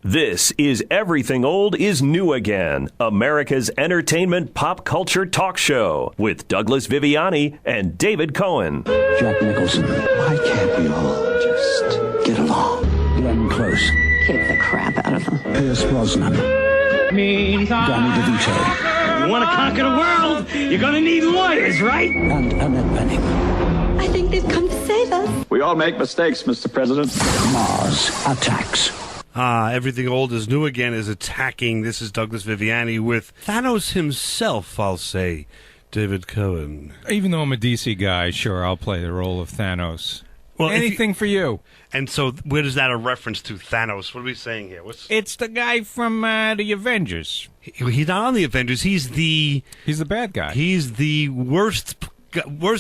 This is Everything Old is New Again, America's entertainment pop culture talk show with Douglas Viviani and David Cohen. Jack Nicholson. Why can't we all just get along? Glenn Close. Kick the crap out of them. Pierce Brosnan. Danny DeVito. You want to conquer the world? You're going to need lawyers, right? And Annette Bening. I think they've come to save us. We all make mistakes, Mr. President. Mars Attacks. Everything Old is New Again is attacking. This is Douglas Viviani with Thanos himself, I'll say, David Cohen. Even though I'm a DC guy, sure, I'll play the role of Thanos. Well, anything for you. And so where is that a reference to Thanos? What are we saying here? It's the guy from the Avengers. He's not on the Avengers. He's the bad guy. He's the worst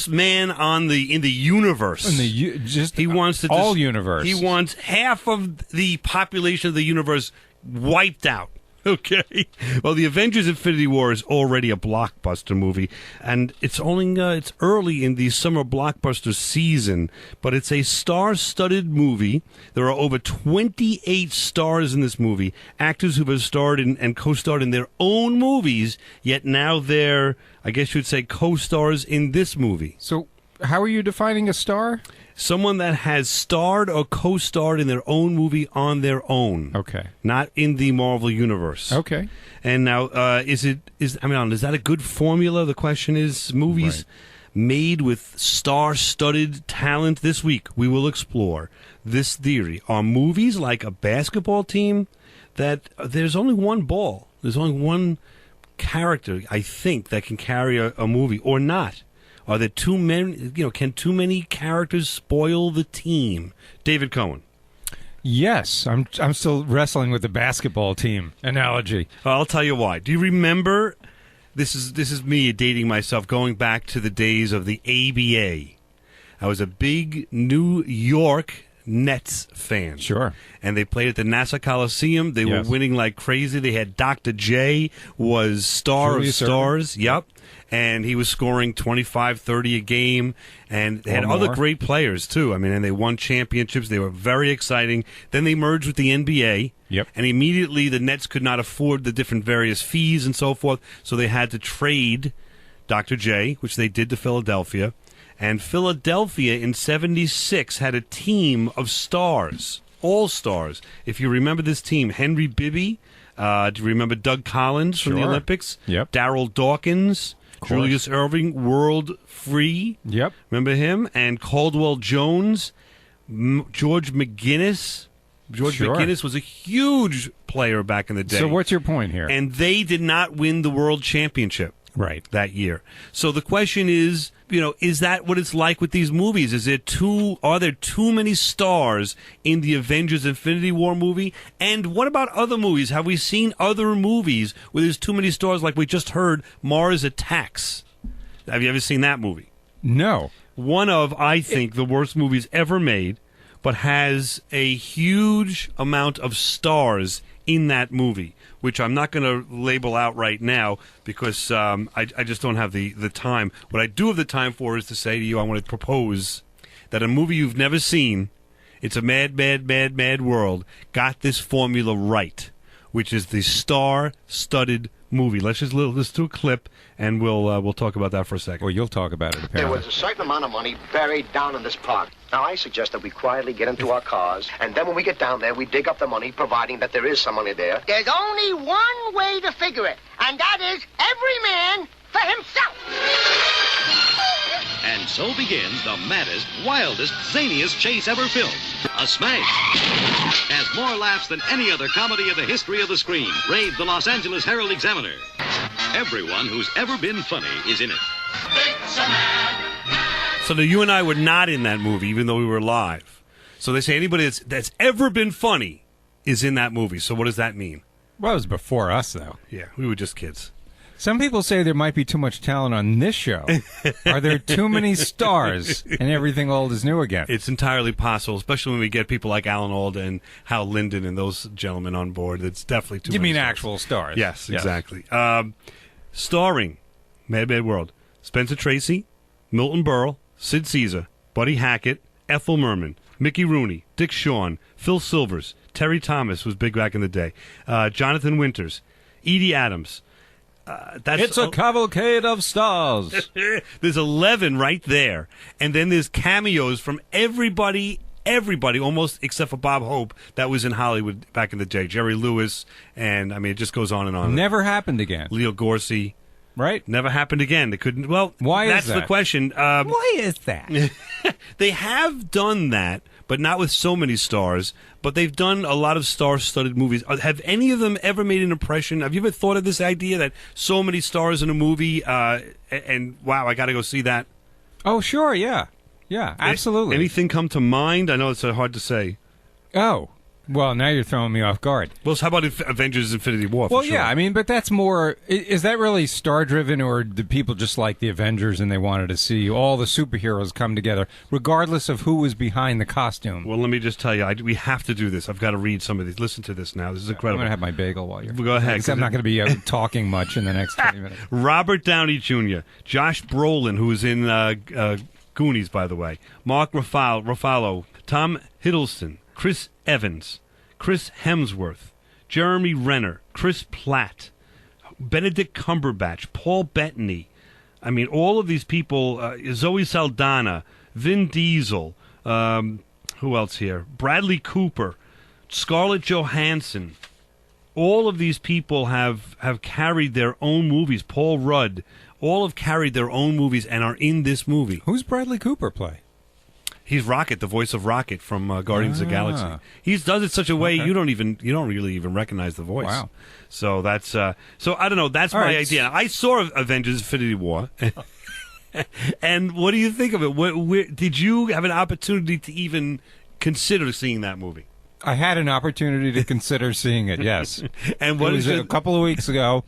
man in the universe. He wants to all universe. He wants half of the population of the universe wiped out. Okay. Well, the Avengers: Infinity War is already a blockbuster movie, and it's early in the summer blockbuster season, but it's a star-studded movie. There are over 28 stars in this movie, actors who have starred and co-starred in their own movies, yet now they're, I guess you'd say, co-stars in this movie. So, how are you defining a star? Someone that has starred or co-starred in their own movie on their own. Okay. Not in the Marvel Universe. Okay. And now, is that a good formula? The question is, movies made with star-studded talent. This week, we will explore this theory. Are movies like a basketball team that there's only one ball? There's only one character, I think, that can carry a movie, or not? Are there too many? Can too many characters spoil the team? David Cohen. Yes, I'm still wrestling with the basketball team analogy. I'll tell you why. Do you remember? This is me dating myself, going back to the days of the ABA. I was a big New York Nets fan. Sure. And they played at the Nassau Coliseum. They were winning like crazy. They had Dr. J was star Julius of stars. Erving. Yep. And he was scoring 25, 30 a game. And they had other great players, too. I mean, and they won championships. They were very exciting. Then they merged with the NBA. Yep. And immediately the Nets could not afford the different various fees and so forth. So they had to trade Dr. J, which they did to Philadelphia. And Philadelphia in 76 had a team of stars, all stars. If you remember this team, Henry Bibby, do you remember Doug Collins from the Olympics? Yep. Darryl Dawkins, Julius Erving, World Free. Yep. Remember him? And Caldwell Jones, George McGinnis. McGinnis was a huge player back in the day. So what's your point here? And they did not win the world championship. Right. That year. So the question is, is that what it's like with these movies? Are there too many stars in the Avengers Infinity War movie? And what about other movies? Have we seen other movies where there's too many stars, like we just heard Mars Attacks? Have you ever seen that movie? No. One of, I think, the worst movies ever made, but has a huge amount of stars in that movie, which I'm not going to label out right now because I just don't have the time. What I do have the time for is to say to you, I want to propose that a movie you've never seen, it's a mad, mad, mad, mad world, got this formula right, which is the star-studded movie. Let's do a clip, and we'll talk about that for a second. Well, you'll talk about it, apparently. There was a certain amount of money buried down in this park. Now, I suggest that we quietly get into our cars, and then when we get down there, we dig up the money, providing that there is some money there. There's only one way to figure it, and that is every man for himself. And so begins the maddest, wildest, zaniest chase ever filmed. A smash. Has more laughs than any other comedy in the history of the screen, raved the Los Angeles Herald-Examiner. Everyone who's ever been funny is in it. So you and I were not in that movie, even though we were live. So they say anybody that's ever been funny is in that movie. So what does that mean? Well, it was before us, though. Yeah, we were just kids. Some people say there might be too much talent on this show. Are there too many stars and Everything Old is New Again? It's entirely possible, especially when we get people like Alan Alda and Hal Linden and those gentlemen on board. It's definitely too many. You mean stars. actual stars? Yes, exactly. Starring Mad Mad World, Spencer Tracy, Milton Berle, Sid Caesar, Buddy Hackett, Ethel Merman, Mickey Rooney, Dick Shawn, Phil Silvers, Terry Thomas was big back in the day, Jonathan Winters, Edie Adams. It's a cavalcade of stars. There's 11 right there. And then there's cameos from everybody, almost except for Bob Hope, that was in Hollywood back in the day. Jerry Lewis, and I mean, it just goes on and on. Never happened again. Leo Gorcey. Right? Never happened again. They couldn't. Well, why that's is that? the question. Why is that? They have done that, but not with so many stars. But they've done a lot of star-studded movies. Have any of them ever made an impression? Have you ever thought of this idea that so many stars in a movie, and wow, I got to go see that? Oh, sure, yeah. Yeah, absolutely. Anything come to mind? I know it's hard to say. Oh, well, now you're throwing me off guard. Well, so how about Avengers Infinity War? Well, sure? yeah, I mean, but that's more... Is that really star-driven, or do people just like the Avengers and they wanted to see all the superheroes come together, regardless of who was behind the costume? Well, let me just tell you, we have to do this. I've got to read some of these. Listen to this now. This is incredible. I'm going to have my bagel while you're... Go ahead. Because I'm not going to be talking much in the next 20 minutes. Robert Downey Jr., Josh Brolin, who was in Goonies, by the way, Mark Ruffalo, Tom Hiddleston, Chris Evans, Chris Hemsworth, Jeremy Renner, Chris Pratt, Benedict Cumberbatch, Paul Bettany. I mean, all of these people, Zoe Saldana, Vin Diesel, who else here? Bradley Cooper, Scarlett Johansson. All of these people have carried their own movies. Paul Rudd. All have carried their own movies and are in this movie. Who's Bradley Cooper play? He's Rocket, the voice of Rocket from Guardians of the Galaxy. He does it such a way you don't really even recognize the voice. Wow. So that's so I don't know. That's my idea. I saw Avengers: Infinity War, and what do you think of it? Did you have an opportunity to even consider seeing that movie? I had an opportunity to consider seeing it. Yes, and what it was a couple of weeks ago.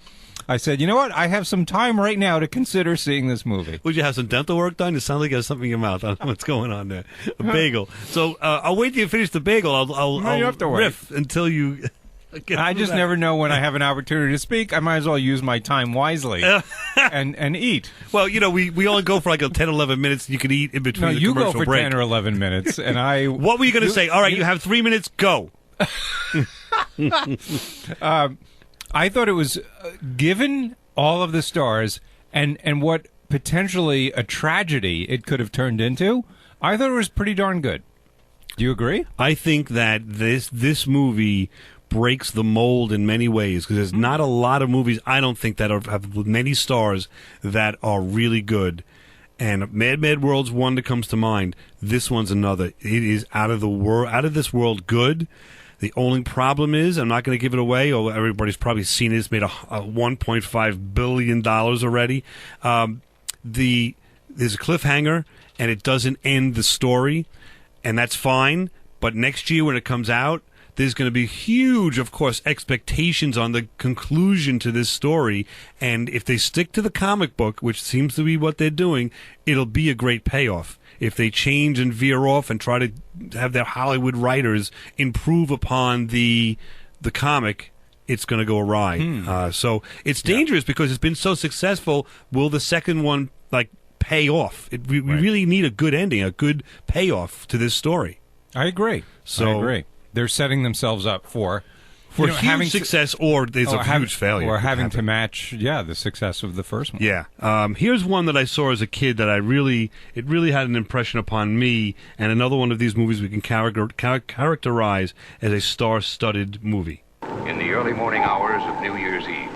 I said, you know what? I have some time right now to consider seeing this movie. Would you have some dental work done? It sounds like you have something in your mouth. I don't know what's going on there. A bagel. So I'll wait till you finish the bagel. I'll you have to riff until you get I just never know when I have an opportunity to speak. I might as well use my time wisely and eat. Well, you know, we only go for like 10, 11 minutes. You can eat in between No, the you commercial go for break. 10 or 11 minutes, and I... What were you going to say? All right, you have 3 minutes, go. I thought it was, given all of the stars and what potentially a tragedy it could have turned into, I thought it was pretty darn good. Do you agree? I think that this movie breaks the mold in many ways, because there's not a lot of movies, I don't think, that have many stars that are really good. And Mad World's one that comes to mind. This one's another. It is out of this world good. The only problem is, I'm not going to give it away, although everybody's probably seen it. It's made a $1.5 billion already. There's a cliffhanger, and it doesn't end the story, and that's fine. But next year when it comes out, there's going to be huge, of course, expectations on the conclusion to this story. And if they stick to the comic book, which seems to be what they're doing, it'll be a great payoff. If they change and veer off and try to have their Hollywood writers improve upon the comic, it's going to go awry. So it's dangerous because it's been so successful. Will the second one pay off? We really need a good ending, a good payoff to this story. I agree. They're setting themselves up for huge success, or there's a huge failure, or having to match the success of the first one. Yeah. Here's one that I saw as a kid that it really had an impression upon me, and another one of these movies we can characterize as a star-studded movie. In the early morning hours of New Year's Eve,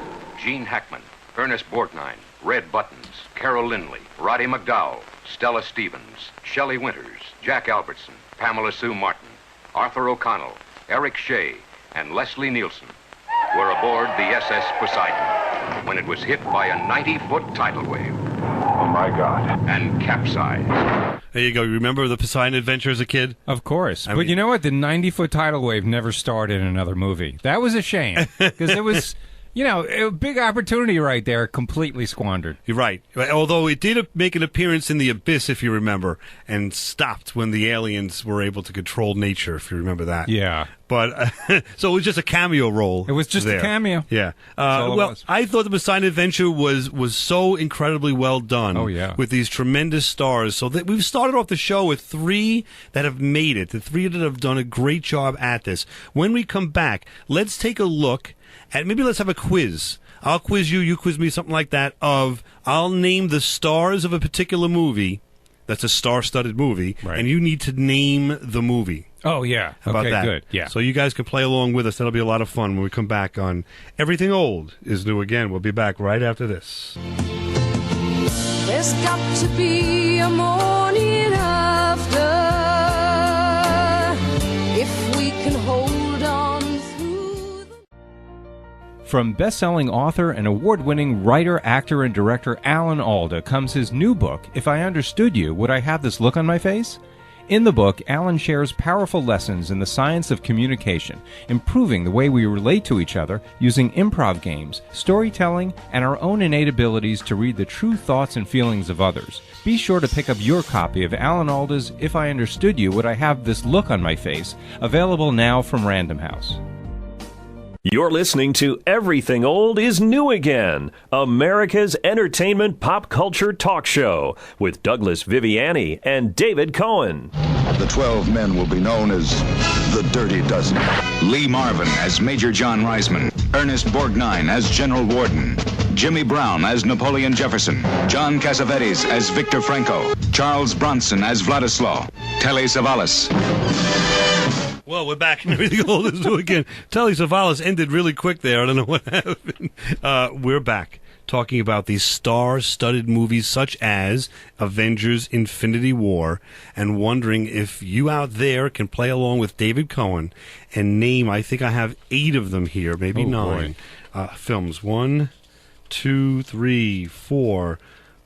Gene Hackman, Ernest Borgnine, Red Buttons, Carol Lindley, Roddy McDowell, Stella Stevens, Shelley Winters, Jack Albertson, Pamela Sue Martin, Arthur O'Connell, Eric Shea, and Leslie Nielsen were aboard the SS Poseidon when it was hit by a 90-foot tidal wave. Oh, my God. And capsized. There you go. You remember the Poseidon Adventure as a kid? Of course. But you know what? The 90-foot tidal wave never starred in another movie. That was a shame, because it was... A big opportunity right there, completely squandered. You're right. Although it did make an appearance in The Abyss, if you remember, and stopped when the aliens were able to control nature, if you remember that. Yeah. But so it was just a cameo role. It was just there. a cameo. Yeah. all it Well, was. I thought the Poseidon Adventure was so incredibly well done. Oh, yeah. With these tremendous stars. So that we've started off the show with 3 that have made it. The 3 that have done a great job at this. When we come back, let's take a look at, maybe let's have a quiz. I'll quiz you, you quiz me, something like that, I'll name the stars of a particular movie that's a star-studded movie, right, and you need to name the movie. Oh, yeah. How about okay, that? Good. Yeah. So you guys can play along with us. That'll be a lot of fun when we come back on Everything Old is New Again. We'll be back right after this. There's got to be a morning after if we can hold on through the... From best-selling author and award-winning writer, actor, and director Alan Alda comes his new book, If I Understood You, Would I Have This Look on My Face? In the book, Alan shares powerful lessons in the science of communication, improving the way we relate to each other using improv games, storytelling, and our own innate abilities to read the true thoughts and feelings of others. Be sure to pick up your copy of Alan Alda's If I Understood You, Would I Have This Look on My Face? Available now from Random House. You're listening to Everything Old is New Again, America's entertainment pop culture talk show with Douglas Viviani and David Cohen. The 12 men will be known as the Dirty Dozen. Lee Marvin as Major John Reisman. Ernest Borgnine as General Warden. Jimmy Brown as Napoleon Jefferson. John Cassavetes as Victor Franco. Charles Bronson as Vladislaw. Telly Savalas. Well, we're back and Everything Old is New Again. Telly Savalas ended really quick there. I don't know what happened. We're back talking about these star-studded movies such as Avengers Infinity War and wondering if you out there can play along with David Cohen and name, I think I have 8 of them here, maybe 9 films. 1, 2, 3, 4,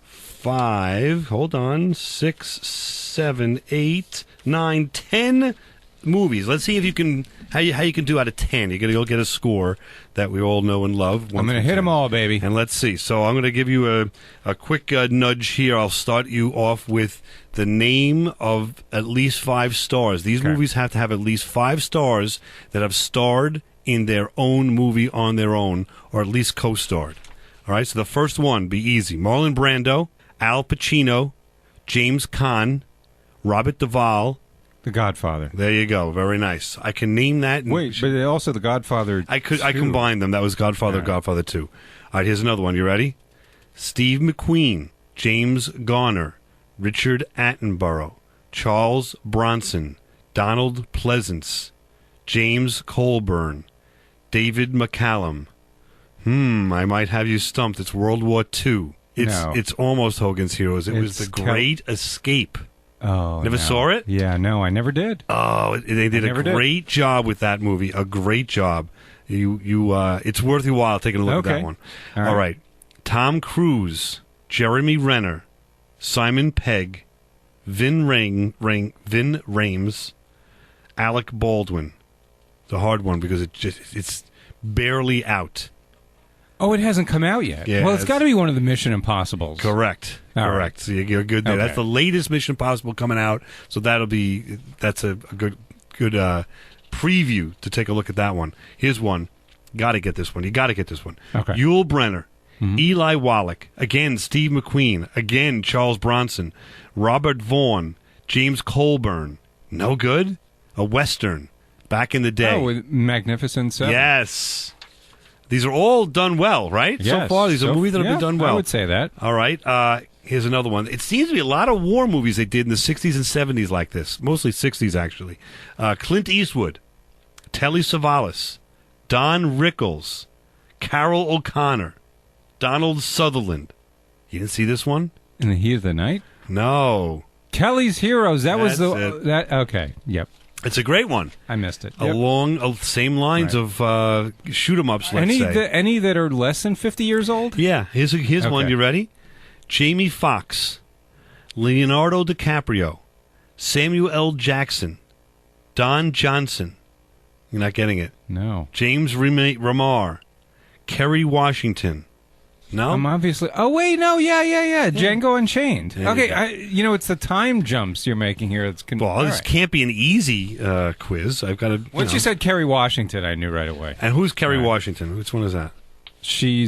5, hold on, 6, 7, 8, 9, 10 movies. Let's see if you can how you can do out of 10. You're going to go get a score that we all know and love. I'm going to hit them all, baby. And let's see. So I'm going to give you a quick nudge here. I'll start you off with the name of at least 5 stars. These movies have to have at least 5 stars that have starred in their own movie on their own, or at least co-starred. All right, so the first one, be easy. Marlon Brando, Al Pacino, James Caan, Robert Duvall, The Godfather. There you go. Very nice. I can name that. Wait, but also The Godfather. I combined them. That was Godfather, Right. Godfather 2. All right, here's another one. You ready? Steve McQueen, James Garner, Richard Attenborough, Charles Bronson, Donald Pleasance, James Colburn, David McCallum. I might have you stumped. It's World War II. It's almost Hogan's Heroes. It was The Great Escape. Oh, never saw it? Yeah, no, I never did. Oh, they did a great job with that movie. A great job. It's worth your while taking a look at that one. All right. Tom Cruise, Jeremy Renner, Simon Pegg, Vin Rames, Alec Baldwin. It's a hard one because it's barely out. Oh, it hasn't come out yet. Yeah, well, it's got to be one of the Mission Impossibles. Correct. All Correct. right. So you're good there. Okay. That's the latest Mission Impossible coming out. So that's a good preview to take a look at that one. Here's one. Got to get this one. You got to get this one. Okay. Yul Brynner, Eli Wallach, again Steve McQueen, again Charles Bronson, Robert Vaughn, James Colburn. No good? A Western back in the day. Oh, with Magnificent Seven. Yes. These are all done well, right? Yes. So far, these are movies that have been done well. I would say that. All right. Here's another one. It seems to be a lot of war movies they did in the 60s and 70s like this. Mostly 60s, actually. Clint Eastwood, Telly Savalas, Don Rickles, Carol O'Connor, Donald Sutherland. You didn't see this one? In the Heat of the Night? No. Kelly's Heroes. That's it. Okay. Yep. It's a great one. I missed it. Along same lines of shoot 'em ups. Let's say any that are less than 50 years old. Yeah. Here's one. You ready? Jamie Foxx, Leonardo DiCaprio, Samuel L. Jackson, Don Johnson. You're not getting it. No. James Remar, Kerry Washington. No? I'm obviously... Oh, wait, no, yeah. Django Unchained. There you Okay, it's the time jumps you're making here. It's Well, this can't be an easy quiz. I've got to... Once you said Kerry Washington, I knew right away. And who's Kerry Washington? Which one is that? She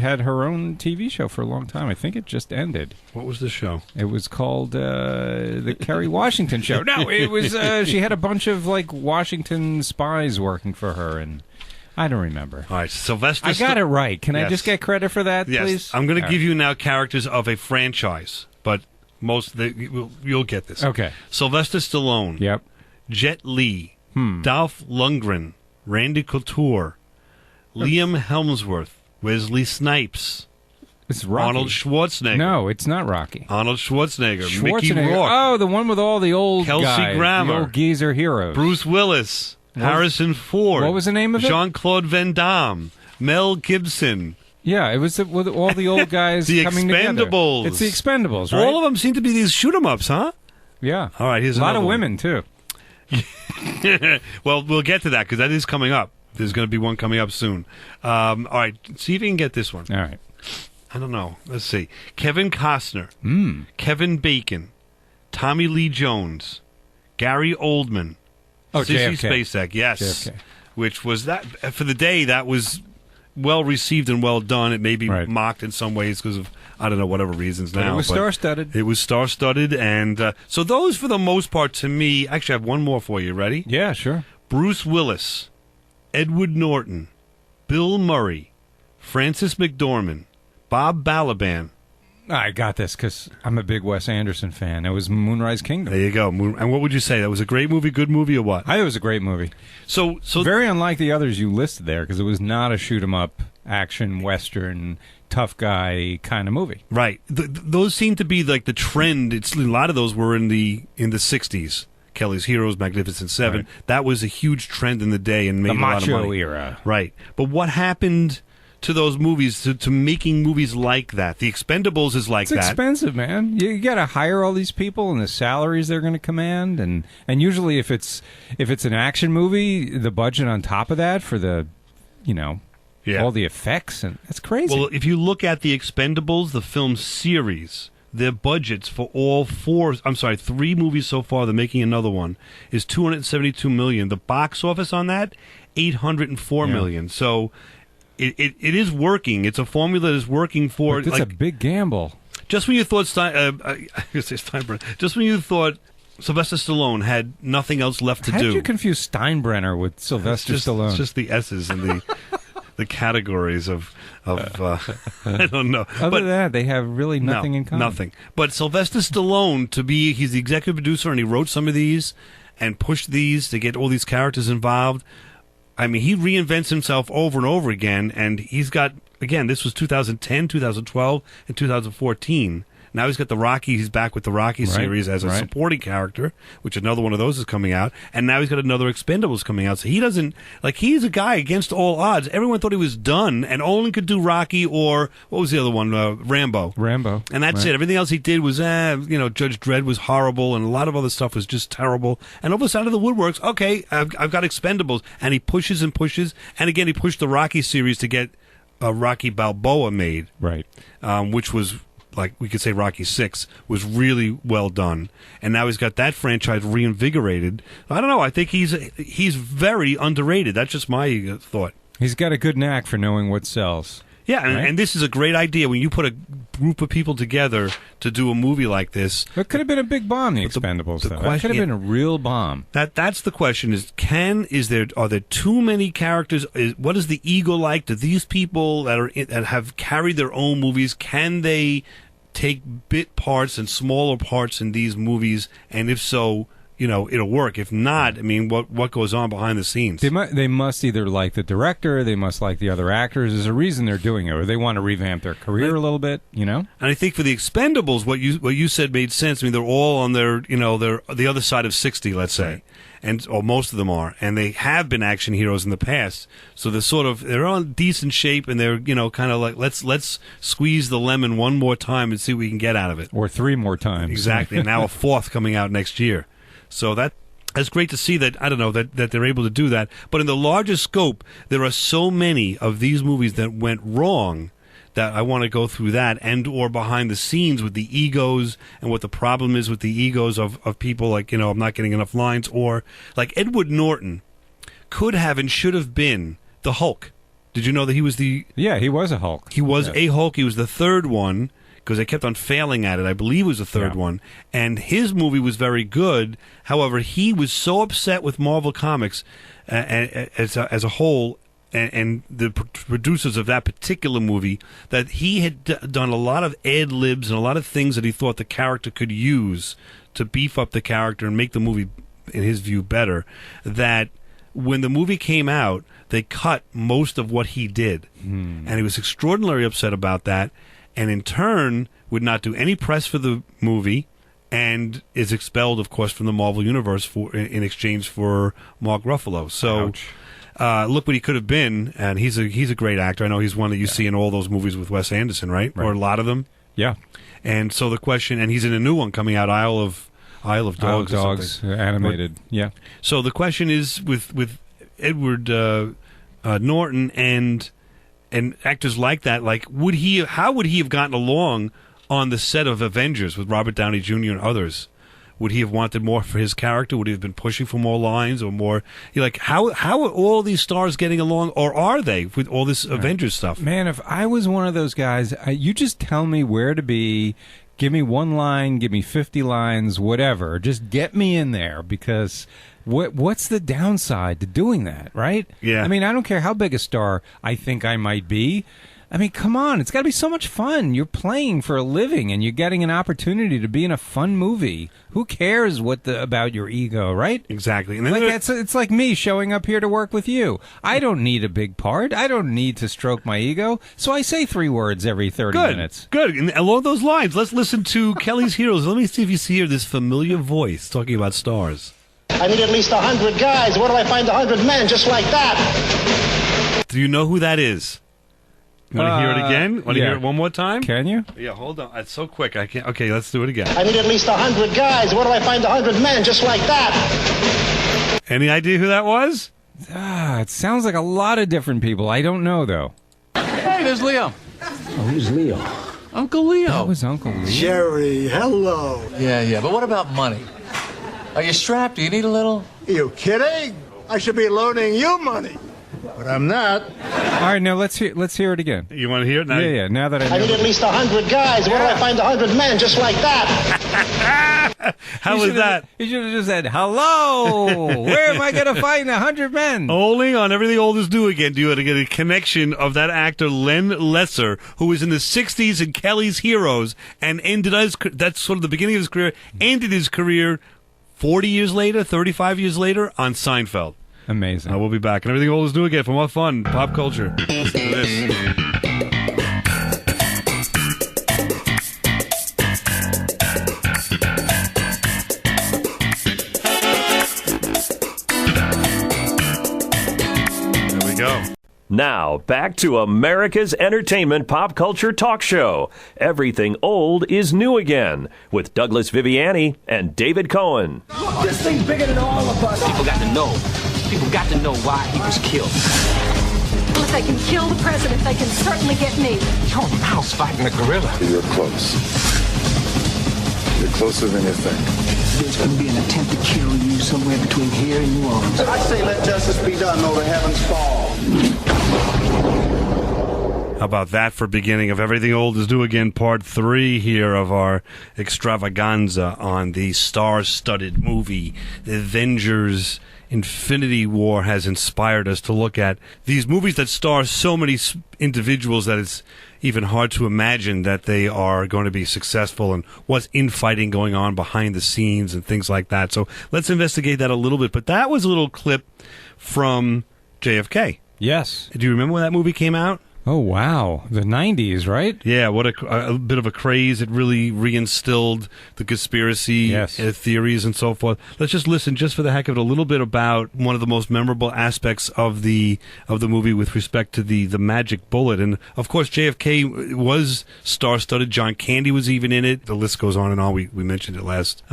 had her own TV show for a long time. I think it just ended. What was the show? It was called the Kerry Washington Show. No, it was she had a bunch of like Washington spies working for her, and I don't remember. All right, Sylvester. I got it right. Can I just get credit for that, yes. please? I'm going to give you now characters of a franchise, but you'll get this. Okay. Sylvester Stallone. Yep. Jet Li. Dolph Lundgren. Randy Couture. Liam Hemsworth, Wesley Snipes, it's Rocky. Arnold Schwarzenegger. No, it's not Rocky. Arnold Schwarzenegger. Mickey Rourke. Oh, the one with all the old Kelsey guys, Grammer. the old geezer heroes. Bruce Willis, Harrison Ford. What was the name of it? Jean-Claude Van Damme, Mel Gibson. Yeah, it was with all the old guys the coming Expendables. together. It's the Expendables, right? All of them seem to be these shoot-em-ups, huh? Yeah. All right, here's a lot another of one. women too. Well, we'll get to that because that is coming up. There's going to be one coming up soon. All right, see if you can get this one. All right. I don't know. Let's see. Kevin Costner. Kevin Bacon. Tommy Lee Jones. Gary Oldman. Sissy Spacek, yes. JFK. Which was that, for the day, that was well received and well done. It may be mocked in some ways because of, I don't know, whatever reasons now. It was star-studded. It was star-studded. And so those, for the most part, to me, actually, I have one more for you. Ready? Yeah, sure. Bruce Willis. Edward Norton, Bill Murray, Francis McDormand, Bob Balaban. I got this because I'm a big Wes Anderson fan. It was Moonrise Kingdom. There you go. And what would you say? That was a great movie, good movie, or what? I thought it was a great movie. So very unlike the others you listed there because it was not a shoot-'em-up, action, western, tough guy kind of movie. Right. Those seem to be like the trend. A lot of those were in the 60s. Kelly's Heroes, Magnificent Seven. Right. That was a huge trend in the day and made the a lot of money. macho era. Right. But what happened to those movies, to making movies like that? The Expendables is like that. It's expensive, man. You got to hire all these people and the salaries they're going to command, and usually if it's an action movie, the budget on top of that for the, all the effects, and that's crazy. Well, if you look at the Expendables, the film series, their budgets for all three movies so far, they're making another one, is $272 million. The box office on that, $804 million. So it is working. It's a formula that is working for. But it's a big gamble. Just when you thought just when you thought Sylvester Stallone had nothing else left to do. How did you confuse Steinbrenner with Sylvester Stallone? It's just the S's in the the categories of I don't know. Other than that, they have really nothing in common. Nothing. But Sylvester Stallone, he's the executive producer, and he wrote some of these and pushed these to get all these characters involved. I mean, he reinvents himself over and over again, and he's got, again, this was 2010, 2012, and 2014. Now he's got the Rocky. He's back with the Rocky series as a supporting character, which another one of those is coming out. And now he's got another Expendables coming out. So he doesn't, he's a guy against all odds. Everyone thought he was done and only could do Rocky or, what was the other one? Rambo. And that's it. Everything else he did was, Judge Dredd was horrible and a lot of other stuff was just terrible. And over the side of the woodworks, okay, I've got Expendables. And he pushes and pushes. And again, he pushed the Rocky series to get Rocky Balboa made. Right. Which was, like we could say Rocky 6 was really well done, and now he's got that franchise reinvigorated. I don't know. I think he's very underrated. That's just my thought. He's got a good knack for knowing what sells. Yeah, and this is a great idea when you put a group of people together to do a movie like this. It could have been a big bomb, The Expendables. That could have been a real bomb. That's the question: are there too many characters? What is the ego like? Do these people that have carried their own movies, can they take bit parts and smaller parts in these movies? And if so, it'll work. If not, I mean, what goes on behind the scenes? They must either like the director, they must like the other actors. There's a reason they're doing it, or they want to revamp their career a little bit, And I think for the Expendables, what you said made sense. I mean, they're all on their the other side of 60, let's say, or most of them are, and they have been action heroes in the past. So they're on decent shape, and they're kind of like let's squeeze the lemon one more time and see what we can get out of it, or 3 more times. Exactly. Now a fourth coming out next year. So it's great to see that, I don't know, that they're able to do that. But in the larger scope, there are so many of these movies that went wrong that I want to go through that and or behind the scenes with the egos and what the problem is with the egos of people like, I'm not getting enough lines, or like Edward Norton could have and should have been the Hulk. Did you know that he was Yeah, he was a Hulk. He was a Hulk. He was the third one, because they kept on failing at it. I believe it was the third one. And his movie was very good. However, he was so upset with Marvel Comics as a whole and the producers of that particular movie that he had done a lot of ad-libs and a lot of things that he thought the character could use to beef up the character and make the movie, in his view, better, that when the movie came out, they cut most of what he did. And he was extraordinarily upset about that. And in turn, would not do any press for the movie, and is expelled, of course, from the Marvel Universe in exchange for Mark Ruffalo. So, look what he could have been, and he's a great actor. I know he's one that you see in all those movies with Wes Anderson, right? Or a lot of them. Yeah. And so the question, and he's in a new one coming out, Isle of Dogs, animated. Yeah. So the question is with Edward Norton and actors like that, like how would he have gotten along on the set of Avengers with Robert Downey Jr. and others? Would he have wanted more for his character? Would he have been pushing for more lines or more? How are all these stars getting along, or are they, with all this Avengers stuff? Man, if I was one of those guys, you just tell me where to be. Give me one line, give me 50 lines, whatever. Just get me in there, because what's the downside to doing that, right? Yeah. I mean, I don't care how big a star I think I might be. I mean, come on. It's got to be so much fun. You're playing for a living, and you're getting an opportunity to be in a fun movie. Who cares about your ego, right? Exactly. And then it's like me showing up here to work with you. I don't need a big part. I don't need to stroke my ego. So I say 3 words every 30 minutes. Good. And along those lines, let's listen to Kelly's Heroes. Let me see if you hear this familiar voice talking about stars. I need at least 100 guys. Where do I find 100 men just like that? Do you know who that is? Want to hear it again? Want to hear it one more time? Can you? Yeah, hold on. It's so quick. I can't. Okay, let's do it again. I need at least 100 guys. Where do I find 100 men just like that? Any idea who that was? It sounds like a lot of different people. I don't know, though. Hey, there's Leo. Oh, who's Leo? Uncle Leo. That was Uncle Leo. Jerry, hello. Yeah, but what about money? Are you strapped? Do you need a little? Are you kidding? I should be loaning you money, but I'm not. All right, now let's hear it again. You want to hear it now? Yeah. Now that I need at least 100 guys. Where do I find 100 men just like that? How was that? You should have just said, hello. Where am I going to find 100 men? Only on Everything Old Is New Again do you have to get a connection of that actor, Len Lesser, who was in the 60s in Kelly's Heroes, and that's sort of the beginning of his career, ended his career 40 years later, 35 years later, on Seinfeld. Amazing. We'll be back. And Everything Old Is New Again for more fun, pop culture. Listen to this. There we go. Now, back to America's entertainment pop culture talk show. Everything Old is New Again, with Douglas Viviani and David Cohen. This thing's bigger than all of us. People got to know. People got to know why he was killed. Well, if they can kill the president, they can certainly get me. You're a mouse fighting a gorilla. You're close. You're closer than you think. There's going to be an attempt to kill you somewhere between here and New Orleans. I say let justice be done or the heavens fall. How about that for beginning of Everything Old Is New Again, part 3 here of our extravaganza on the star-studded movie, The Avengers. Infinity War has inspired us to look at these movies that star so many individuals that it's even hard to imagine that they are going to be successful, and what's infighting going on behind the scenes and things like that. So let's investigate that a little bit. But that was a little clip from JFK. Yes. Do you remember when that movie came out? Oh, wow. The 90s, right? Yeah, what a bit of a craze. It really reinstilled the conspiracy theories and so forth. Let's just listen, just for the heck of it, a little bit about one of the most memorable aspects of the movie with respect to the magic bullet. And, of course, JFK was star-studded. John Candy was even in it. The list goes on and on. We mentioned it last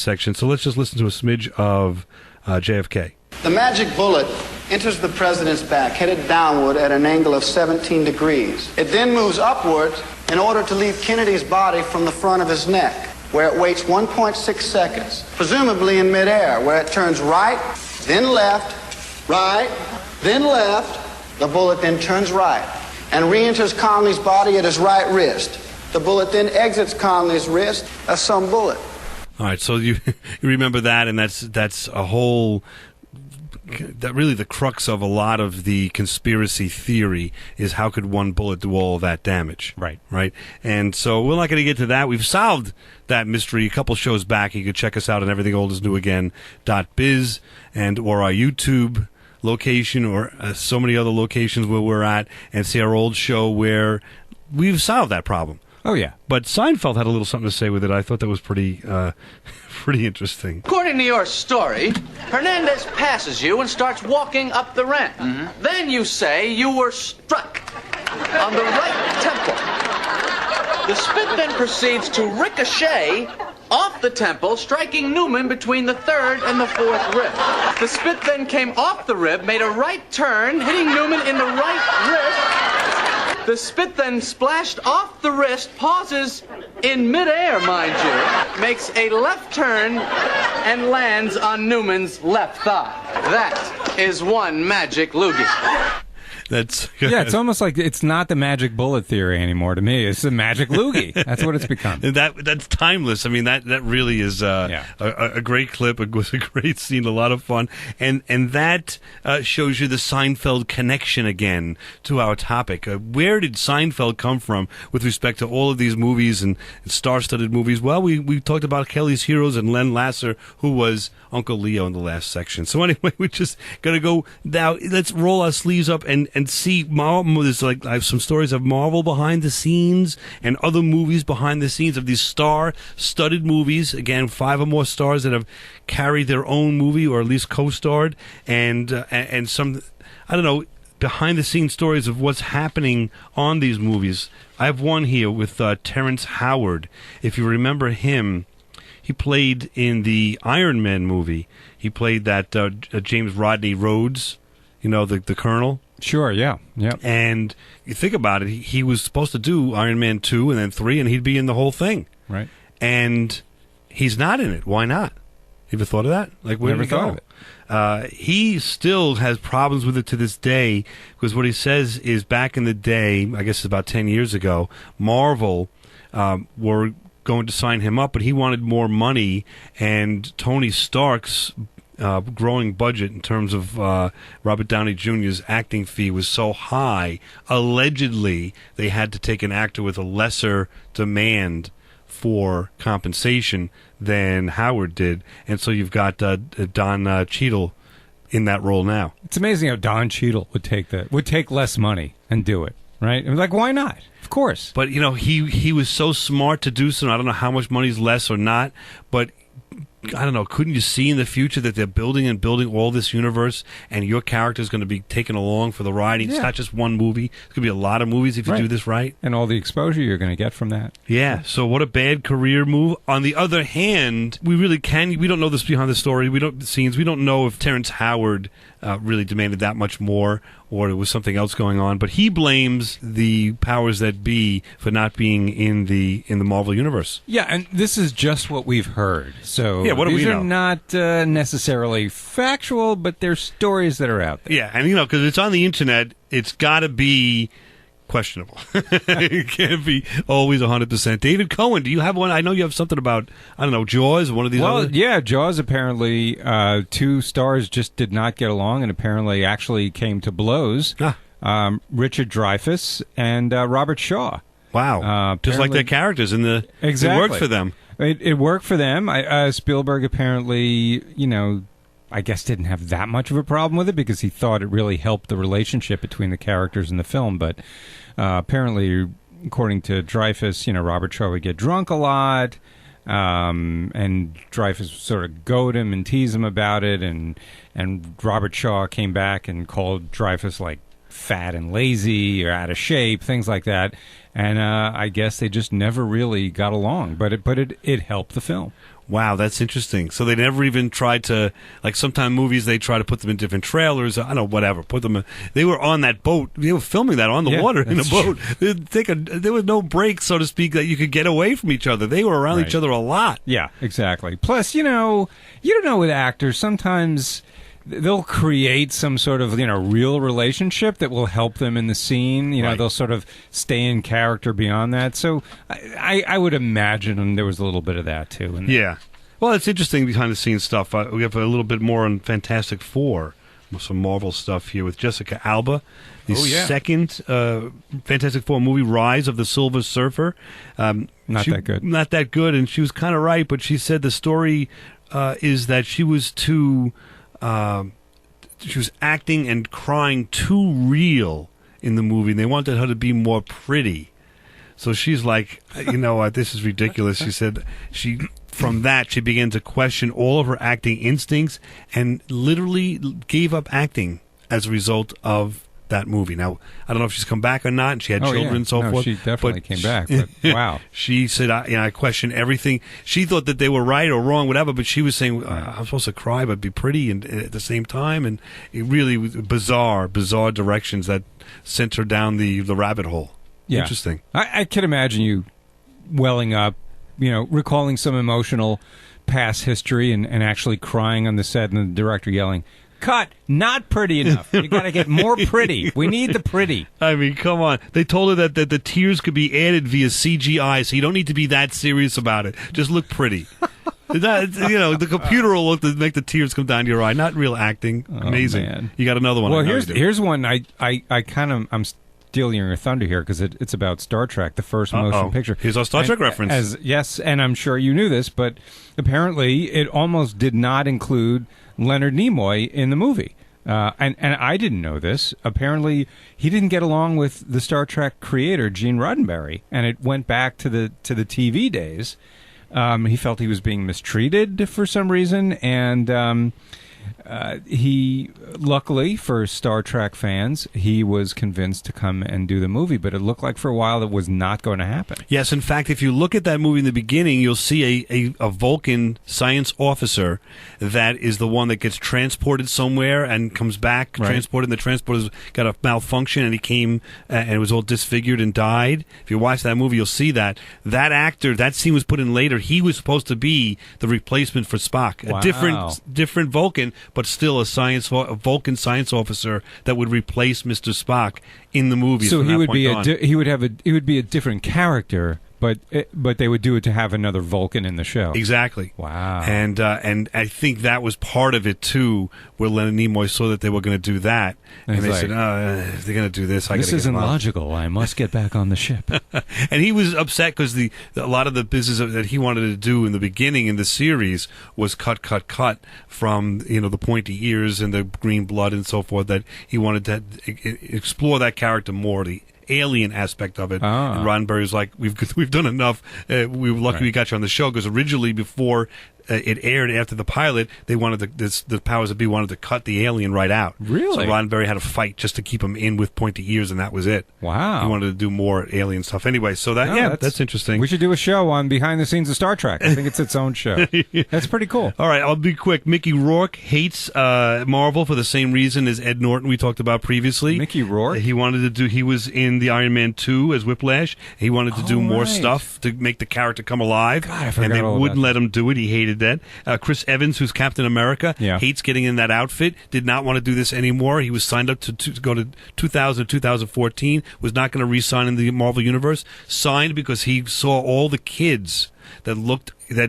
section. So let's just listen to a smidge of JFK. The magic bullet enters the president's back, headed downward at an angle of 17 degrees. It then moves upward in order to leave Kennedy's body from the front of his neck, where it waits 1.6 seconds, presumably in midair, where it turns right, then left, right, then left. The bullet then turns right and re-enters Conley's body at his right wrist. The bullet then exits Conley's wrist as some bullet. All right, so you remember that, and that's a whole... That really the crux of a lot of the conspiracy theory is how could one bullet do all of that damage? Right. And so we're not going to get to that. We've solved that mystery a couple shows back. You could check us out on everythingoldisnewagain.biz and or our YouTube location or so many other locations where we're at and see our old show where we've solved that problem. Oh, yeah. But Seinfeld had a little something to say with it. I thought that was pretty interesting. According to your story, Hernandez passes you and starts walking up the ramp. Then you say you were struck on the right temple. The spit then proceeds to ricochet off the temple, striking Newman between the third and the fourth rib. The spit then came off the rib, made a right turn, hitting Newman in the right wrist. The spit then splashed off the wrist, pauses in midair, mind you, makes a left turn, and lands on Newman's left thigh. That is one magic loogie. That's yeah. It's almost like it's not the magic bullet theory anymore to me. It's the magic loogie. That's what it's become. That's timeless. I mean, that really is a great clip. It was a great scene, a lot of fun, and that shows you the Seinfeld connection again to our topic. Where did Seinfeld come from with respect to all of these movies and star-studded movies? Well, we talked about Kelly's Heroes and Len Lasser, who was Uncle Leo in the last section. So anyway, we're just gonna go now. Let's roll our sleeves up and see Marvel. There's I have some stories of Marvel behind the scenes and other movies behind the scenes of these star-studded movies. Again, 5 or more stars that have carried their own movie or at least co-starred, and some behind the scenes stories of what's happening on these movies. I have one here with Terrence Howard. If you remember him, he played in the Iron Man movie. He played that James Rodney Rhodes, the Colonel. Sure, yeah. And you think about it, he was supposed to do Iron Man 2 and then 3, and he'd be in the whole thing. Right. And he's not in it. Why not? You ever thought of that? Where Never did he go? thought of it. He still has problems with it to this day, because what he says is back in the day, I guess it's about 10 years ago, Marvel were going to sign him up, but he wanted more money, and Tony Stark's growing budget in terms of Robert Downey Jr.'s acting fee was so high, allegedly they had to take an actor with a lesser demand for compensation than Howard did, and so you've got Don Cheadle in that role now. It's amazing how Don Cheadle would take less money and do it, right? Why not? Of course. But he was so smart to do so. I don't know how much money's less or not, but I don't know, couldn't you see in the future that they're building all this universe, and your character is going to be taken along for the ride? It's not just one movie. It's going to be a lot of movies if you do this right. And all the exposure you're going to get from that. Yeah, so what a bad career move. On the other hand, we don't know this behind the story. We don't know if Terrence Howard really demanded that much more, or it was something else going on. But he blames the powers that be for not being in the Marvel universe. Yeah, and this is just what we've heard. So yeah, what do we know? These are not necessarily factual, but they're stories that are out there. Yeah, and because it's on the internet, it's got to be questionable. It can't be always 100%. David Cohen, do you have one? I know you have something about, Jaws, one of these other... yeah, Jaws apparently, 2 stars just did not get along and apparently actually came to blows. Richard Dreyfuss and Robert Shaw. Wow. Just like their characters in the... Exactly. It worked for them. It worked for them. Spielberg apparently, I guess didn't have that much of a problem with it because he thought it really helped the relationship between the characters in the film. But apparently, according to Dreyfuss, Robert Shaw would get drunk a lot, and Dreyfuss would sort of goad him and tease him about it. And Robert Shaw came back and called Dreyfuss fat and lazy or out of shape, things like that. And I guess they just never really got along. But it helped the film. Wow, that's interesting. So they never even tried to, like sometimes movies, they try to put them in different trailers. I don't know, whatever. They were on that boat. They were filming that on the water in a boat. There was no break, so to speak, that you could get away from each other. They were around each other a lot. Yeah, exactly. Plus, you don't know with actors, sometimes they'll create some sort of real relationship that will help them in the scene. They'll sort of stay in character beyond that. So I would imagine there was a little bit of that too. Yeah. Well, it's interesting behind the scenes stuff. We have a little bit more on Fantastic Four, some Marvel stuff here with Jessica Alba. The second Fantastic Four movie, Rise of the Silver Surfer. Not that good. Not that good, and she was kind of right, but she said the story is that she was too... she was acting and crying too real in the movie. They wanted her to be more pretty. So she's like, this is ridiculous. She said from that, she began to question all of her acting instincts and literally gave up acting as a result of that movie. Now, I don't know if she's come back or not, and she had children and so forth. She definitely came back, but wow. She said, I question everything. She thought that they were right or wrong, whatever, but she was saying, I'm supposed to cry but be pretty and at the same time, and it really was bizarre directions that sent her down the rabbit hole. Yeah. Interesting. I can imagine you welling up, recalling some emotional past history and actually crying on the set and the director yelling, "Cut! Not pretty enough. You got to get more pretty. We need the pretty." I mean, come on. They told her that the tears could be added via CGI, so you don't need to be that serious about it. Just look pretty. The computer will make the tears come down your eye. Not real acting. Amazing. Man. You got another one. Well, here's one. I'm stealing your thunder here because it's about Star Trek, the first motion picture. Here's our Star Trek reference. Yes, and I'm sure you knew this, but apparently it almost did not include Leonard Nimoy in the movie. And I didn't know this. Apparently, he didn't get along with the Star Trek creator, Gene Roddenberry, and it went back to the TV days. He felt he was being mistreated for some reason, and he, luckily for Star Trek fans, he was convinced to come and do the movie, but it looked like for a while it was not going to happen. Yes, in fact, if you look at that movie in the beginning, you'll see a Vulcan science officer that is the one that gets transported somewhere and comes back, transported, and the transporter's got a malfunction, and he came and it was all disfigured and died. If you watch that movie, you'll see that. That actor, that scene was put in later. He was supposed to be the replacement for Spock. Wow. A different Vulcan, but still a Vulcan science officer that would replace Mr. Spock in the movie. So he would be a different character, but they would do it to have another Vulcan in the show. Exactly. Wow. And I think that was part of it too, where Leonard Nimoy saw that they were going to do that, and they said, if they're going to do this, this isn't logical. I must get back on the ship. And he was upset because a lot of the business that he wanted to do in the beginning in the series was cut from the pointy ears and the green blood and so forth. That he wanted to explore that character more. The alien aspect of it. And Roddenberry was like, we've done enough. We were lucky we got you on the show, because originally before it aired after the pilot, they wanted the powers that be wanted to cut the alien right out. Really? So Roddenberry had to fight just to keep him in with pointy ears, and that was it. Wow. He wanted to do more alien stuff. Anyway, so that's interesting. We should do a show on behind the scenes of Star Trek. I think it's its own show. That's pretty cool. All right, I'll be quick. Mickey Rourke hates Marvel for the same reason as Ed Norton we talked about previously. Mickey Rourke? He was in the Iron Man 2 as Whiplash. He wanted to do more stuff to make the character come alive. God, I forgot and they all wouldn't about let him do it. He hated that. Chris Evans, who's Captain America, hates getting in that outfit, did not want to do this anymore. He was signed up to go to 2014, was not going to re-sign in the Marvel Universe. Signed because he saw all the kids that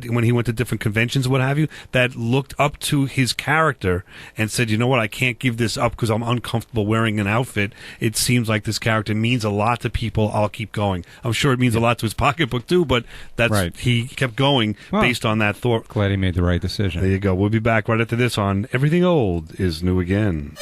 when he went to different conventions, what have you, that looked up to his character and said, you know what, I can't give this up because I'm uncomfortable wearing an outfit. It seems like this character means a lot to people. I'll keep going. I'm sure it means a lot to his pocketbook too, but he kept going based on that thought. Glad he made the right decision. There you go. We'll be back right after this on Everything Old is New Again.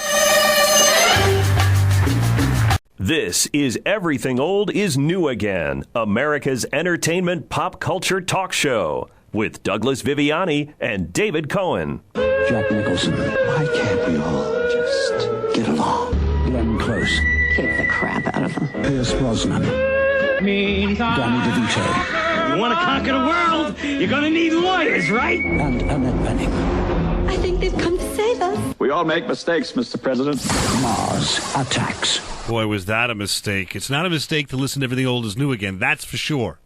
This is Everything Old is New Again, America's entertainment pop culture talk show with Douglas Viviani and David Cohen. Jack Nicholson, why can't we all just get along? Glenn close. Kick the crap out of them. Pierce Brosnan. Danny DeVito. You want to conquer the world? You're gonna need lawyers, right? And Annette Bening. I think they've come to save us. We all make mistakes, Mr. President. Mars Attacks. Boy, was that a mistake. It's not a mistake to listen to Everything Old is New again, that's for sure.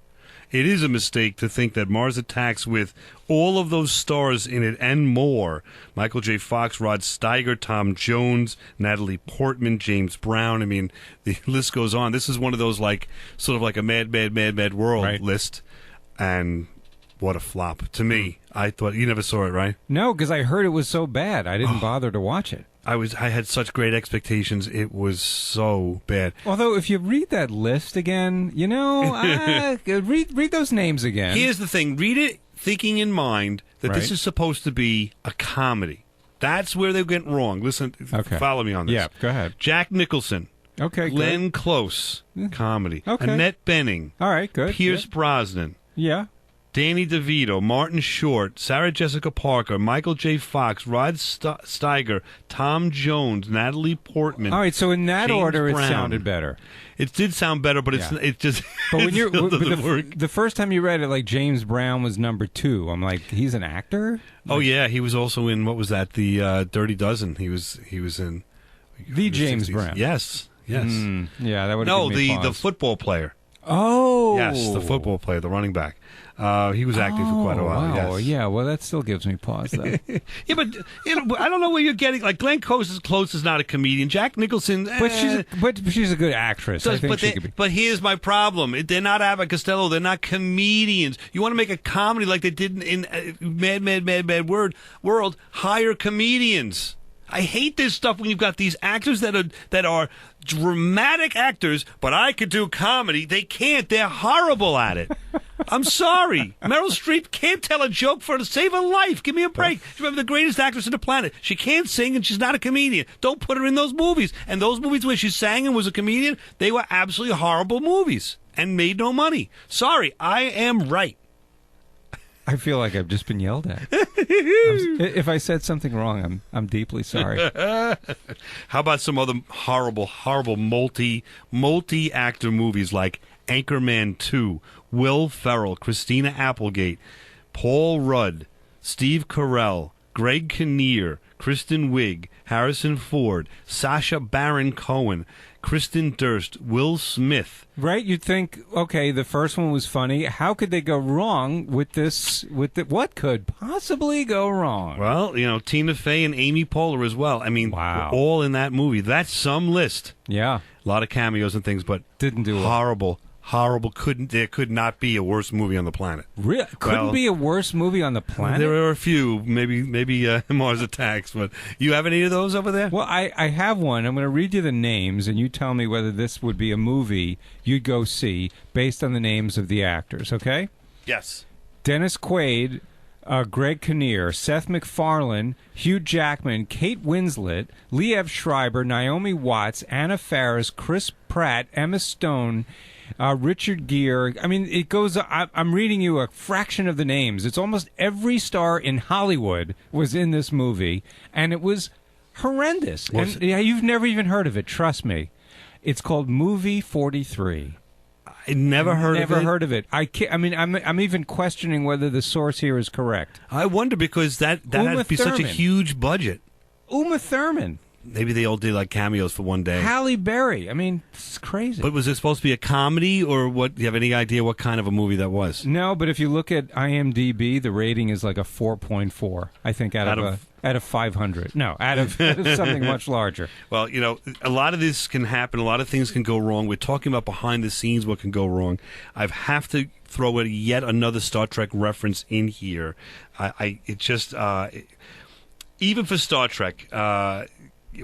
It is a mistake to think that Mars Attacks, with all of those stars in it and more, Michael J. Fox, Rod Steiger, Tom Jones, Natalie Portman, James Brown, I mean, the list goes on. This is one of those, like, sort of like a Mad World list. And what a flop. To me, I thought, you never saw it, right? No, because I heard it was so bad. I didn't bother to watch it. I had such great expectations. It was so bad. Although, if you read that list again, read those names again. Here's the thing. Read it thinking in mind that this is supposed to be a comedy. That's where they went wrong. Listen, follow me on this. Yeah, go ahead. Jack Nicholson. Okay, Glenn Close. Comedy. Okay. Annette Bening. All right, good. Pierce Brosnan. Yeah. Danny DeVito, Martin Short, Sarah Jessica Parker, Michael J. Fox, Rod Steiger, Tom Jones, Natalie Portman. All right, so in that James order, Brown. It sounded better. It did sound better, but it just. But when you're work. the first time you read it, like James Brown was number 2. I'm like, he's an actor. Oh yeah, he was also in what was that? The Dirty Dozen. He was in the James 60s. Brown. Yes. Yeah, that would. The football player. Oh, yes, the football player, the running back. He was acting for quite a while. Wow. Yes. Yeah, well, that still gives me pause, though. Yeah, but I don't know where you're getting. Like Glenn Close is not a comedian. Jack Nicholson, but she's a good actress. I think she could be. But here's my problem: they're not Abbott Costello. They're not comedians. You want to make a comedy like they did in Mad World? Hire comedians. I hate this stuff when you've got these actors that are dramatic actors, but I could do comedy. They can't. They're horrible at it. I'm sorry. Meryl Streep can't tell a joke to save her life. Give me a break. She's one of the greatest actors on the planet. She can't sing, and she's not a comedian. Don't put her in those movies. And those movies where she sang and was a comedian, they were absolutely horrible movies and made no money. Sorry, I am right. I feel like I've just been yelled at. If I said something wrong, I'm deeply sorry. How about some other horrible multi-actor movies like Anchorman 2, Will Ferrell, Christina Applegate, Paul Rudd, Steve Carell, Greg Kinnear, Kristen Wiig, Harrison Ford, Sacha Baron Cohen, Kristen Durst, Will Smith. Right? You'd think, okay, the first one was funny. How could they go wrong with this? What could possibly go wrong? Well, Tina Fey and Amy Poehler as well. I mean, all in that movie. That's some list. Yeah. A lot of cameos and things, but didn't do horrible. There could not be a worse movie on the planet. Really? Couldn't be a worse movie on the planet? There are a few, maybe Mars Attacks, but you have any of those over there? Well, I have one. I'm going to read you the names, and you tell me whether this would be a movie you'd go see based on the names of the actors, okay? Yes. Dennis Quaid, Greg Kinnear, Seth MacFarlane, Hugh Jackman, Kate Winslet, Liev Schreiber, Naomi Watts, Anna Faris, Chris Pratt, Emma Stone, Richard Gere. I mean, it goes. I'm reading you a fraction of the names. It's almost every star in Hollywood was in this movie, and it was horrendous. And you've never even heard of it. Trust me. It's called Movie 43. I never heard of it. I mean, I'm even questioning whether the source here is correct. I wonder because that had to be such a huge budget. Uma Thurman. Maybe they all did like cameos for one day. Halle Berry. I mean, it's crazy. But was it supposed to be a comedy, or what? Do you have any idea what kind of a movie that was? No, but if you look at IMDb, the rating is like a 4.4. I think out of 500. No, out of something much larger. Well, a lot of this can happen. A lot of things can go wrong. We're talking about behind the scenes what can go wrong. I have to throw yet another Star Trek reference in here. Even for Star Trek.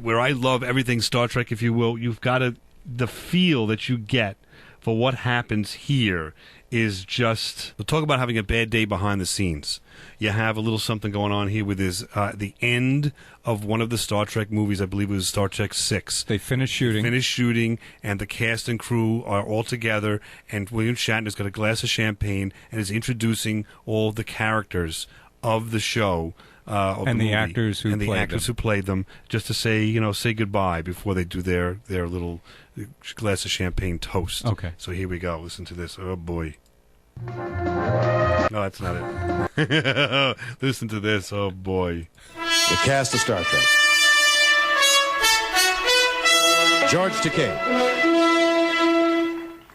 Where I love everything Star Trek, if you will, you've got the feel that you get for what happens here is just... We'll talk about having a bad day behind the scenes. You have a little something going on here with the end of one of the Star Trek movies. I believe it was Star Trek 6. They finished shooting, and the cast and crew are all together, and William Shatner's got a glass of champagne and is introducing all the characters of the show. of and the the movie. actors who and the played actors them. who played them, just to say goodbye before they do their little glass of champagne toast. Okay. So here we go. Listen to this. Oh boy. No, that's not it. Listen to this. Oh boy. The cast of Star Trek. George Takei.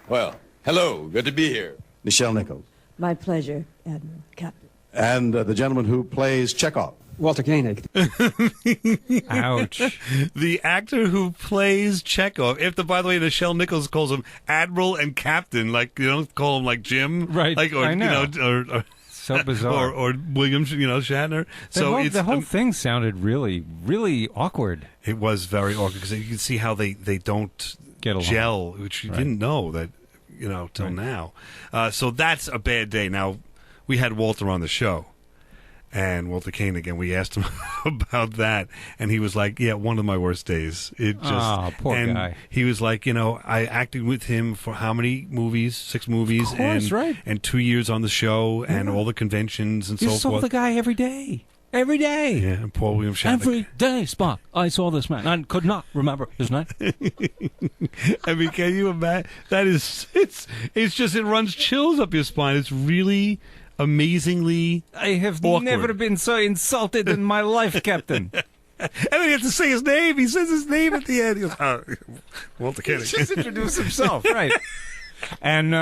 Well, hello. Good to be here. Nichelle Nichols. My pleasure, Admiral, Captain. And the gentleman who plays Chekhov. Walter Koenig. Ouch. The actor who plays Chekhov, by the way, Nichelle Nichols calls him Admiral and Captain, like, you don't call him like Jim. Right, Like, or, I know. or So bizarre. or William, Shatner. The whole thing sounded really, really awkward. It was very awkward because you can see how they don't Get along. gel, which you didn't know that, till now. So that's a bad day. Now, we had Walter on the show, and Walter Koenig, and we asked him about that, and he was like, "Yeah, one of my worst days." Poor and guy. He was like, I acted with him for how many movies? 6 movies, Of course, right. and 2 years on the show, and all the conventions and You so saw forth. the guy every day. Every day. Yeah, and Paul William Shatner. Every day, Spock, I saw this man and could not remember his name. I mean, can you imagine? That is, it's just, it runs chills up your spine. It's really amazingly I have awkward. never been so insulted in my life, Captain. And then you have to say his name. He says his name at the end. He goes, Walter Koenig. He just introduced himself, right? And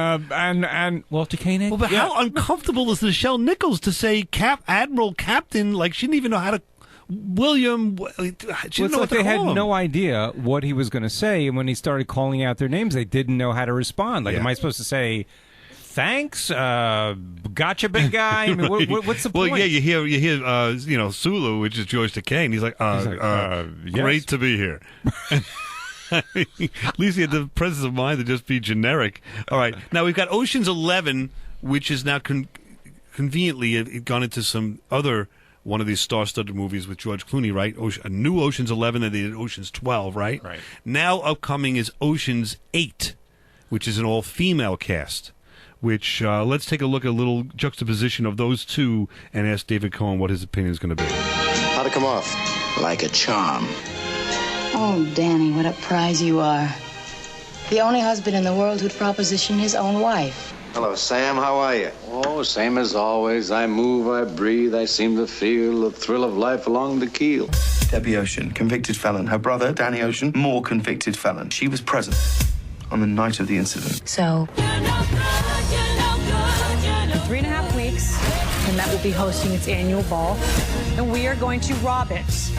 Walter Koenig. Well, but how uncomfortable is Nichelle Nichols to say Admiral Captain? Like, she didn't even know how to. William. She didn't It's know like what to they call had him. no idea what he was going to say, and when he started calling out their names, they didn't know how to respond. Like, Yeah. am I supposed to say, "Thanks, gotcha, big guy"? I mean, what's the Well, point? yeah, you hear, Sulu, which is George Takei, and he's like, yes. great to be here. I mean, at least he had the presence of mind to just be generic. All right, now we've got Ocean's 11, which is now conveniently gone into some other one of these star-studded movies with George Clooney, right? A new Ocean's 11, and they did Ocean's 12, right? Right. Now upcoming is Ocean's 8, which is an all-female cast. Which, let's take a look at a little juxtaposition of those two and ask David Cohen what his opinion is going to be. How'd it come off? Like a charm. Oh, Danny, what a prize you are. The only husband in the world who'd proposition his own wife. Hello, Sam. How are you? Oh, same as always. I move, I breathe, I seem to feel the thrill of life along the keel. Debbie Ocean, convicted felon. Her brother, Danny Ocean, more convicted felon. She was present on the night of the incident. So, In 3.5 weeks, the Met will be hosting its annual ball, and we are going to rob it.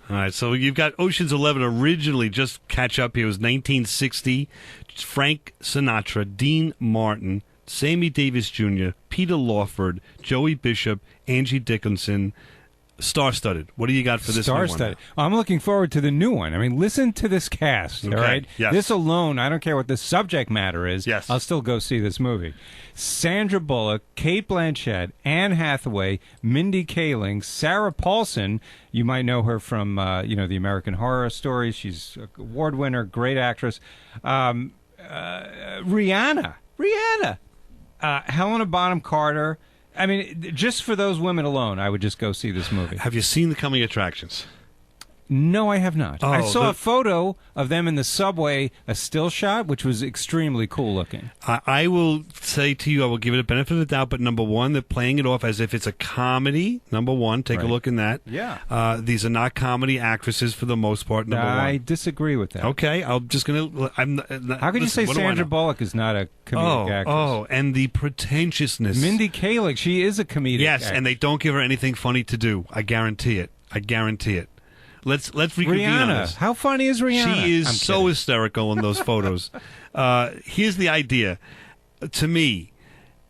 All right, so you've got Ocean's 11 originally, just catch up here, it was 1960. Frank Sinatra, Dean Martin, Sammy Davis Jr., Peter Lawford, Joey Bishop, Angie Dickinson. Star-studded. What do you got for this new one? Star-studded. I'm looking forward to the new one. I mean, listen to this cast, Okay, all right? yes. This alone, I don't care what the subject matter is. Yes. I'll still go see this movie. Sandra Bullock, Kate Blanchett, Anne Hathaway, Mindy Kaling, Sarah Paulson. You might know her from, the American Horror Story. She's an award winner, great actress. Rihanna. Helena Bonham Carter. I mean, just for those women alone, I would just go see this movie. Have you seen the coming attractions? No, I have not. I Oh, saw a photo of them in the subway, a still shot, which was extremely cool looking. I will say to you, I will give it a benefit of the doubt, but number one, they're playing it off as if it's a comedy. Number one, take a look in that. Yeah. These are not comedy actresses for the most part, number I one. disagree with that. Okay, I'm just going to... How could you say Sandra Bullock is not a comedic actress? Oh, and the pretentiousness. Mindy Kaling, she is a comedic Yes, actress. and they don't give her anything funny to do. I guarantee it. Let's reconvene on Rihanna. this. How funny is Rihanna? She is I'm so kidding. hysterical in those photos. Here's the idea. To me,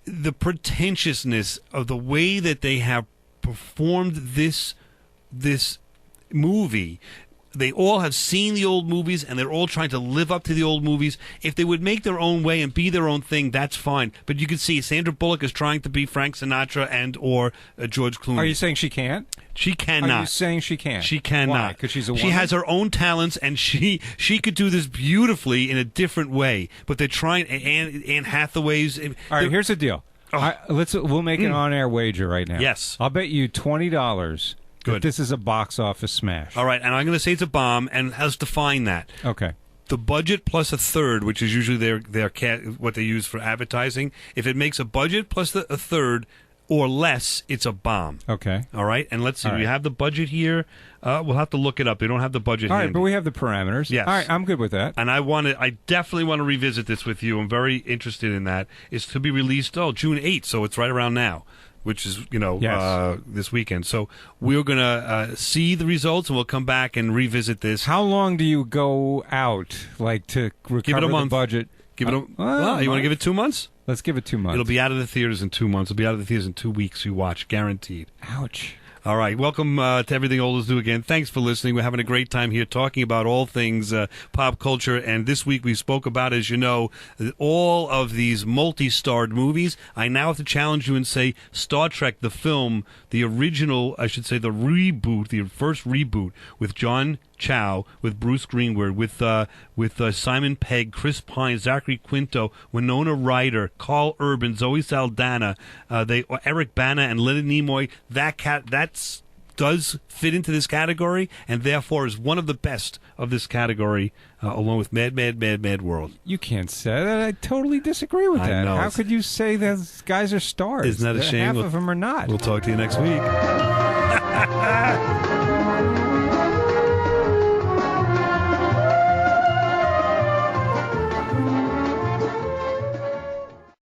the pretentiousness of the way that they have performed this movie. They all have seen the old movies, and they're all trying to live up to the old movies. If they would make their own way and be their own thing, that's fine. But you can see Sandra Bullock is trying to be Frank Sinatra and or George Clooney. Are you saying she can't? She cannot. Are you saying she can't? She cannot. Because she's a woman? She has her own talents, and she could do this beautifully in a different way. But they're trying. Anne Hathaway's. All right, here's the deal. We'll make an on-air wager right now. Yes. I'll bet you $20 that this is a box office smash. All right, and I'm going to say it's a bomb, and let's define that. Okay. The budget plus a third, which is usually what they use for advertising. If it makes a budget plus a third or less, it's a bomb. Okay. All right, and let's see. We have the budget here. We'll have to look it up. We don't have the budget. All right, handy. but we have the parameters. Yes. All right, I'm good with that. And I definitely want to revisit this with you. I'm very interested in that. It's to be released June 8th, so it's right around now, which is this weekend. So we're going to see the results, and we'll come back and revisit this. How long do you go out, to recover give it a month. the budget? Give it you want to give it 2 months? Let's give it 2 months. It'll be out of the theaters in 2 months. It'll be out of the theaters in 2 weeks. You watch, guaranteed. Ouch. All right. Welcome to Everything Old is New again. Thanks for listening. We're having a great time here talking about all things pop culture. And this week we spoke about, as you know, all of these multi-starred movies. I now have to challenge you and say Star Trek, the film, the original, I should say the reboot, the first reboot with John Chow, with Bruce Greenwood, with Simon Pegg, Chris Pine, Zachary Quinto, Winona Ryder, Carl Urban, Zoe Saldana, Eric Bana, and Leonard Nimoy. That does fit into this category, and therefore is one of the best of this category, along with Mad World. You can't say that. I totally disagree with that. Know. How could you say those guys are stars? Isn't that a shame? Half of them are not. We'll talk to you next week.